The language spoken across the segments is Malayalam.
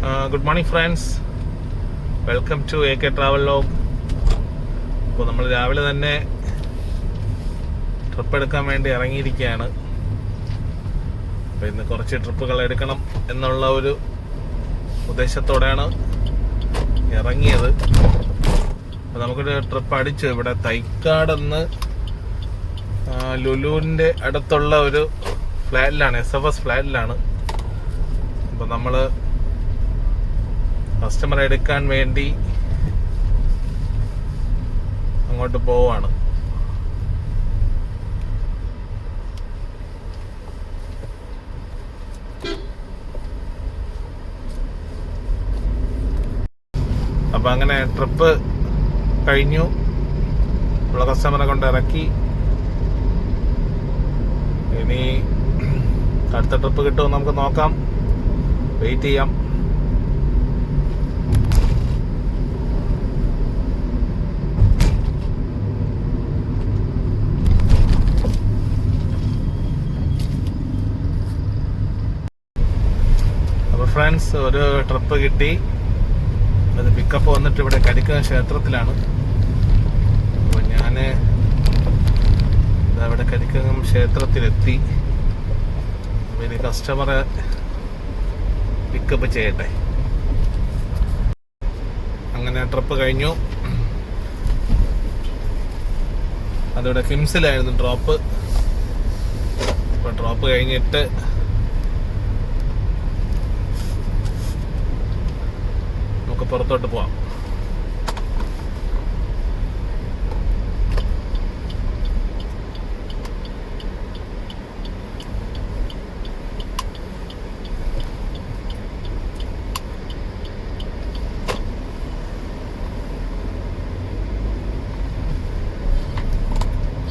Good morning friends, welcome to AK travel log. അപ്പോൾ നമ്മൾ രാവിലെ തന്നെ ട്രിപ്പ് എടുക്കാൻ വേണ്ടി ഇറങ്ങിയിരിക്കുകയാണ്. അപ്പോൾ ഇന്ന് കുറച്ച് ട്രിപ്പുകൾ എടുക്കണം എന്നുള്ള ഒരു ഉദ്ദേശത്തോടെയാണ് ഇറങ്ങിയത്. അപ്പോൾ നമുക്കൊരു ട്രിപ്പ് അടിച്ചു. ഇവിടെ തൈക്കാടെന്ന് ലുലുവിൻ്റെ അടുത്തുള്ള ഒരു ഫ്ലാറ്റിലാണ്, SFS ഫ്ലാറ്റിലാണ്. അപ്പോൾ നമ്മൾ കസ്റ്റമർ എടുക്കാൻ വേണ്ടി അങ്ങോട്ട് പോവാണ്. അപ്പം അങ്ങനെ ട്രിപ്പ് കഴിഞ്ഞു, ഉള്ള കസ്റ്റമറെ കൊണ്ട് ഇറക്കി. ഇനി അടുത്ത ട്രിപ്പ് കിട്ടുമെന്ന് നമുക്ക് നോക്കാം, വെയിറ്റ് ചെയ്യാം. ഫ്രണ്ട്സ്, ഒരു ട്രിപ്പ് കിട്ടി. അത് പിക്കപ്പ് വന്നിട്ട് ഇവിടെ കരിക്കം ക്ഷേത്രത്തിലാണ്. അപ്പോൾ ഞാൻ ഇവിടെ കരിക്കം ക്ഷേത്രത്തിലെത്തി. അപ്പോൾ ഇനി കസ്റ്റമറെ പിക്കപ്പ് ചെയ്യട്ടെ. അങ്ങനെ ട്രിപ്പ് കഴിഞ്ഞു. അതിവിടെ കിംസിലായിരുന്നു ഡ്രോപ്പ്. അപ്പോൾ ഡ്രോപ്പ് കഴിഞ്ഞിട്ട് പുറത്തോട്ട് പോവാം.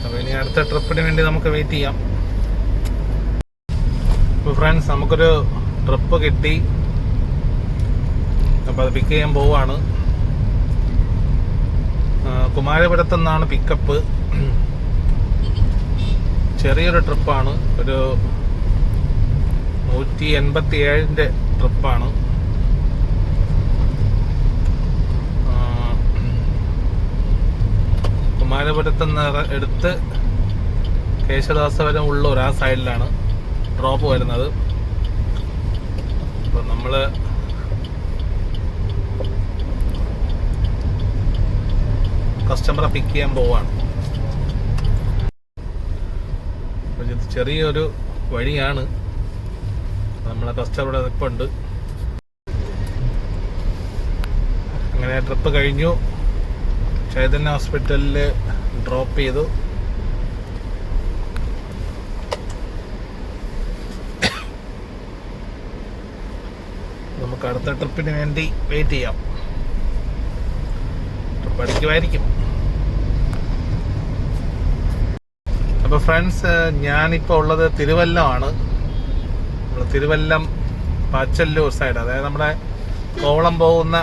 അപ്പൊ ഇനി അടുത്ത ട്രിപ്പിന് വേണ്ടി നമുക്ക് വെയിറ്റ് ചെയ്യാം. അപ്പൊ ഫ്രണ്ട്സ്, നമുക്കൊരു ട്രിപ്പ് കിട്ടി. അപ്പോൾ അത് പിക്ക് ചെയ്യാൻ പോവാണ്. കുമാരപുരത്തു നിന്നാണ് പിക്കപ്പ്. ചെറിയൊരു ട്രിപ്പാണ്, ഒരു 187 ട്രിപ്പാണ്. കുമാരപുരത്തു നിന്ന് എടുത്ത് കേശദാസപുരം ഉള്ളൂർ ആ സൈഡിലാണ് ഡ്രോപ്പ് വരുന്നത്. അപ്പോൾ നമ്മൾ കസ്റ്റമറെ പിക്ക് ചെയ്യാൻ പോവാണ്. ചെറിയൊരു വഴിയാണ്. നമ്മളെ കസ്റ്റമറുടെ നിൽപ്പുണ്ട്. അങ്ങനെ ട്രിപ്പ് കഴിഞ്ഞു. ചൈതന്യ ഹോസ്പിറ്റലിൽ ഡ്രോപ്പ് ചെയ്തു. നമുക്ക് അടുത്ത ട്രിപ്പിന് വേണ്ടി വെയിറ്റ് ചെയ്യാം. ട്രിപ്പ് അടിക്കുമായിരിക്കും. അപ്പോൾ ഫ്രണ്ട്സ്, ഞാനിപ്പോൾ ഉള്ളത് തിരുവല്ലമാണ്. തിരുവല്ലം പാച്ചല്ലൂർ സൈഡ്, അതായത് നമ്മുടെ കോവളം പോകുന്ന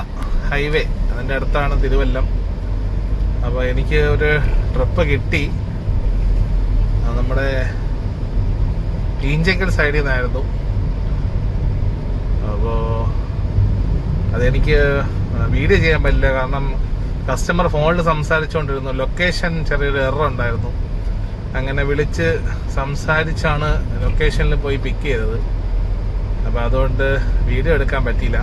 ഹൈവേ, അതിൻ്റെ അടുത്താണ് തിരുവല്ലം. അപ്പോൾ എനിക്ക് ഒരു ട്രിപ്പ് കിട്ടി. നമ്മുടെ ഈഞ്ചക്കൽ സൈഡിൽ നിന്നായിരുന്നു. അപ്പോൾ അതെനിക്ക് വീഡിയോ ചെയ്യാൻ പറ്റില്ല, കാരണം കസ്റ്റമർ ഫോണിൽ സംസാരിച്ചുകൊണ്ടിരുന്നു. ലൊക്കേഷൻ ചെറിയൊരു എറർ ഉണ്ടായിരുന്നു. അങ്ങനെ വിളിച്ച് സംസാരിച്ചാണ് ലൊക്കേഷനിൽ പോയി പിക്ക് ചെയ്തത്. അപ്പോൾ അതുകൊണ്ട് വീഡിയോ എടുക്കാൻ പറ്റിയില്ല.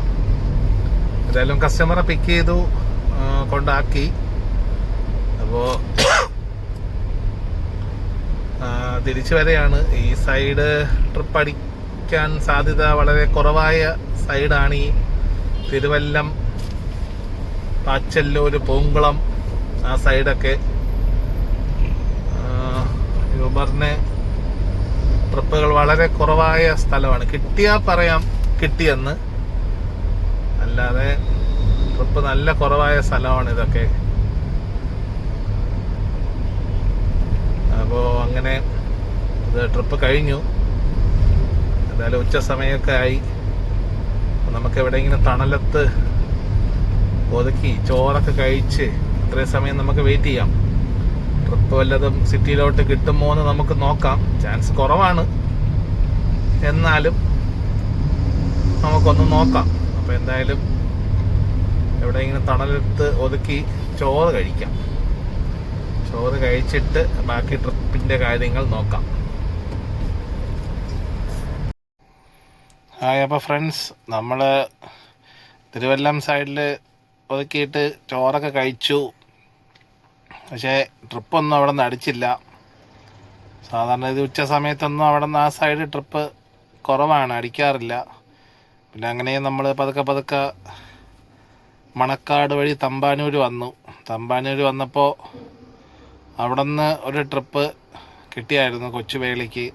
എന്തായാലും കസ്റ്റമറെ പിക്ക് ചെയ്തു, കൊണ്ടാക്കി. അപ്പോൾ തിരിച്ചു വരെയാണ്. ഈ സൈഡ് ട്രിപ്പ് അടിക്കാൻ സാധ്യത വളരെ കുറവായ സൈഡാണ് ഈ തിരുവല്ലം, പാച്ചല്ലൂർ, പൂങ്കുളം ആ സൈഡൊക്കെ. യൂബറിന് ട്രിപ്പുകൾ വളരെ കുറവായ സ്ഥലമാണ്. കിട്ടിയാൽ പറയാം കിട്ടിയെന്ന്, അല്ലാതെ ട്രിപ്പ് നല്ല കുറവായ സ്ഥലമാണ് ഇതൊക്കെ. അപ്പോൾ അങ്ങനെ ഇത് ട്രിപ്പ് കഴിഞ്ഞു. എന്തായാലും ഉച്ച സമയമൊക്കെ ആയി. നമുക്ക് എവിടെയെങ്കിലും തണലത്ത് ഒതുക്കി ചോറൊക്കെ കഴിച്ച് അത്രയും സമയം നമുക്ക് വെയിറ്റ് ചെയ്യാം. ട്രിപ്പ് വല്ലതും സിറ്റിയിലോട്ട് കിട്ടുമോ എന്ന് നമുക്ക് നോക്കാം. ചാൻസ് കുറവാണ്, എന്നാലും നമുക്കൊന്ന് നോക്കാം. അപ്പോൾ അപ്പോൾ എന്തായാലും എവിടെയെങ്കിലും തണലെടുത്ത് ഒതുക്കി ചോറ് കഴിക്കാം. ചോറ് കഴിച്ചിട്ട് ബാക്കി ട്രിപ്പിൻ്റെ കാര്യങ്ങൾ നോക്കാം. ഹായ്. അപ്പോൾ ഫ്രണ്ട്സ്, നമ്മൾ തിരുവല്ലം സൈഡിൽ ഒതുക്കിയിട്ട് ചോറൊക്കെ കഴിച്ചു. പക്ഷേ ട്രിപ്പൊന്നും അവിടെ നിന്ന് അടിച്ചില്ല. സാധാരണ ഇത് ഉച്ച സമയത്തൊന്നും അവിടെ നിന്ന് ആ സൈഡ് ട്രിപ്പ് കുറവാണ്, അടിക്കാറില്ല. പിന്നെ അങ്ങനെ നമ്മൾ പതുക്കെ മണക്കാട് വഴി തമ്പാനൂർ വന്നു. തമ്പാനൂർ വന്നപ്പോൾ അവിടെ നിന്ന് ഒരു ട്രിപ്പ് കിട്ടിയായിരുന്നു കൊച്ചുവേളിക്ക്.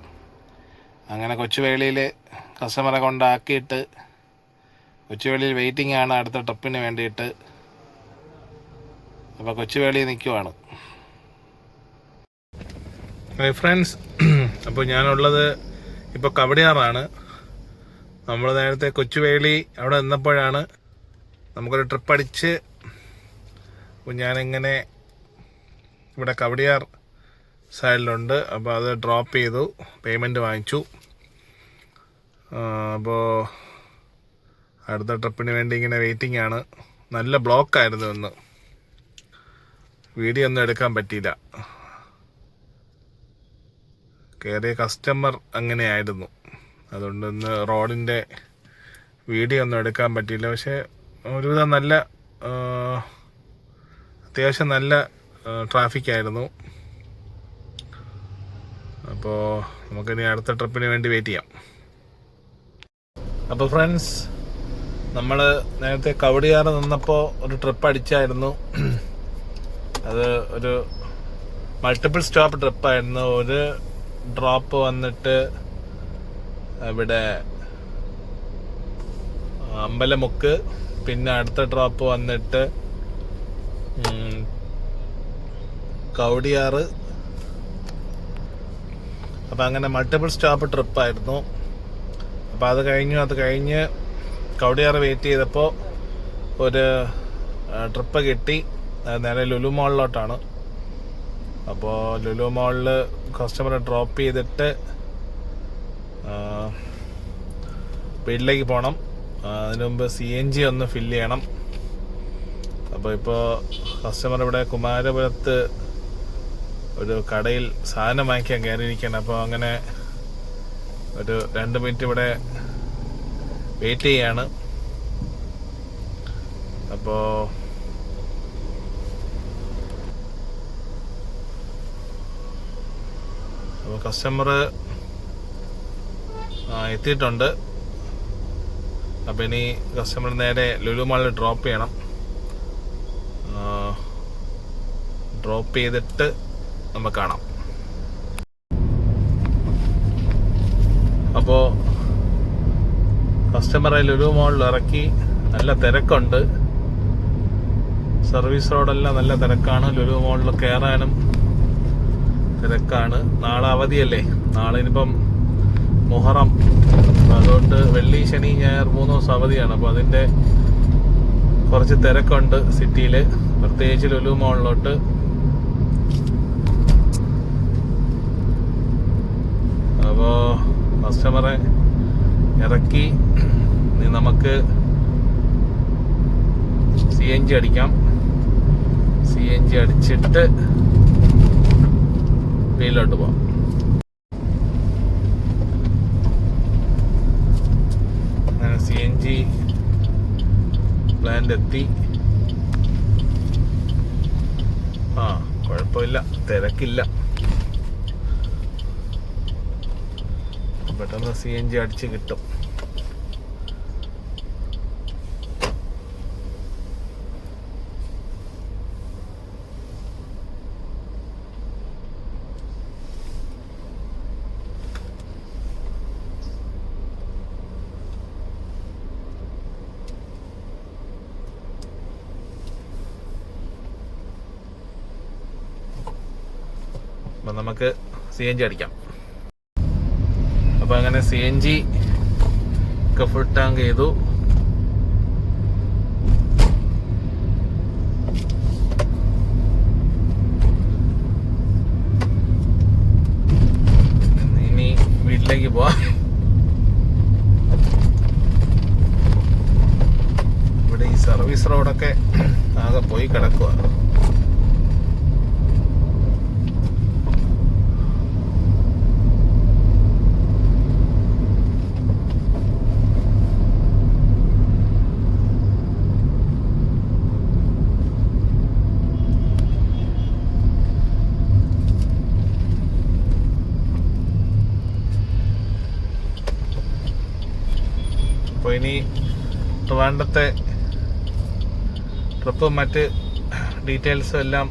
അങ്ങനെ കൊച്ചുവേളിയിൽ കസ്റ്റമറെ കൊണ്ടാക്കിയിട്ട് കൊച്ചുവേളിയിൽ വെയിറ്റിംഗ് ആണ് അടുത്ത ട്രിപ്പിന് വേണ്ടിയിട്ട്. അപ്പോൾ കൊച്ചുവേളിയിൽ നിൽക്കുവാണ്. ഫ്രണ്ട്സ്, അപ്പോൾ ഞാനുള്ളത് ഇപ്പോൾ കവടിയാറാണ്. നമ്മൾ നേരത്തെ കൊച്ചുവേളി അവിടെ നിന്നപ്പോഴാണ് നമുക്കൊരു ട്രിപ്പ് അടിച്ച്. അപ്പോൾ ഞാനിങ്ങനെ ഇവിടെ കവടിയാർ സൈഡിലുണ്ട്. അപ്പോൾ അത് ഡ്രോപ്പ് ചെയ്തു, പേയ്മെൻറ്റ് വാങ്ങിച്ചു. അപ്പോൾ അടുത്ത ട്രിപ്പിന് വേണ്ടി ഇങ്ങനെ വെയിറ്റിംഗ് ആണ്. നല്ല ബ്ലോക്കായിരുന്നു ഇന്ന്, വീഡിയോ ഒന്നും എടുക്കാൻ പറ്റിയില്ല. കയറിയ കസ്റ്റമർ അങ്ങനെയായിരുന്നു, അതുകൊണ്ട് ഇന്ന് റോഡിൻ്റെ വീഡിയോ ഒന്നും എടുക്കാൻ പറ്റിയില്ല. പക്ഷേ ഒരുവിധം നല്ല അത്യാവശ്യം നല്ല ട്രാഫിക്കായിരുന്നു. അപ്പോൾ നമുക്കിനി അടുത്ത ട്രിപ്പിന് വേണ്ടി വെയിറ്റ് ചെയ്യാം. അപ്പോൾ ഫ്രണ്ട്സ്, നമ്മൾ നേരത്തെ കവടിയാറ് നിന്നപ്പോൾ ഒരു ട്രിപ്പ് അടിച്ചായിരുന്നു. അത് ഒരു മൾട്ടിപ്പിൾ സ്റ്റോപ്പ് ട്രിപ്പായിരുന്നു. ഒരു ഡ്രോപ്പ് വന്നിട്ട് ഇവിടെ അമ്പലമുക്ക്, പിന്നെ അടുത്ത ഡ്രോപ്പ് വന്നിട്ട് കവടിയാറ്. അപ്പം അങ്ങനെ മൾട്ടിപ്പിൾ സ്റ്റോപ്പ് ട്രിപ്പായിരുന്നു. അപ്പോൾ അത് കഴിഞ്ഞ് കവടിയാറ് വെയിറ്റ് ചെയ്തപ്പോൾ ഒരു ട്രിപ്പ് കിട്ടി. നേരെ ലുലു മോളിലോട്ടാണ്. അപ്പോൾ ലുലു മോളിൽ കസ്റ്റമറെ ഡ്രോപ്പ് ചെയ്തിട്ട് വീട്ടിലേക്ക് പോകണം. അതിനു മുമ്പ് CNG ഒന്ന് ഫില്ല് ചെയ്യണം. അപ്പോൾ ഇപ്പോൾ കസ്റ്റമർ ഇവിടെ കുമാരപുരത്ത് ഒരു കടയിൽ സാധനം വാങ്ങിക്കാൻ കയറിയിരിക്കുകയാണ്. അപ്പോൾ അങ്ങനെ ഒരു 2 മിനിറ്റ് ഇവിടെ വെയിറ്റ് ചെയ്യാണ്. അപ്പോൾ കസ്റ്റമർ എത്തിയിട്ടുണ്ട്. അപ്പം ഇനി കസ്റ്റമർ നേരെ ലുലു മാളിൽ ഡ്രോപ്പ് ചെയ്യണം. ഡ്രോപ്പ് ചെയ്തിട്ട് നമുക്ക് കാണാം. അപ്പോൾ കസ്റ്റമറെ ലുലു മാളിൽ ഇറക്കി. നല്ല തിരക്കുണ്ട്, സർവീസ് റോഡെല്ലാം നല്ല തിരക്കാണ്. ലുലു മാളിൽ കയറാനും തിരക്കാണ്. നാളെ അവധിയല്ലേ, നാളെ ഇനിയിപ്പം മുഹറം, അതുകൊണ്ട് വെള്ളി ശനി ഞായർ 3 ദിവസം അവധിയാണ്. അപ്പോൾ അതിൻ്റെ കുറച്ച് തിരക്കുണ്ട് സിറ്റിയിൽ, പ്രത്യേകിച്ച് ലുലു മോളിലോട്ട്. അപ്പോൾ കസ്റ്റമറെ ഇറക്കി ഇനി നമുക്ക് CNG അടിക്കാം. CNG അടിച്ചിട്ട് വീട്ടിലോട്ട് പോവാം. അങ്ങനെ CNG പ്ലാന്റ് എത്തി. കുഴപ്പമില്ല, തിരക്കില്ല. പെട്ടെന്ന് CNG അടിച്ച് കിട്ടും. അപ്പം നമുക്ക് CNG അടിക്കാം. അപ്പോൾ അങ്ങനെ CNG ഒക്കെ ഫുൾ ടാങ്ക് ചെയ്തു. ഇനി വീട്ടിലേക്ക് പോവാം. സർവീസ് റോഡൊക്കെ ആകെ പോയി കിടക്കുക. അപ്പോൾ ഇനി ട്രിവാൻഡ്രത്തെ ട്രിപ്പും മറ്റ് ഡീറ്റെയിൽസും എല്ലാം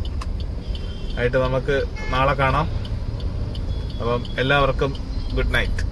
ആയിട്ട് നമുക്ക് നാളെ കാണാം. അപ്പം എല്ലാവർക്കും ഗുഡ് നൈറ്റ്.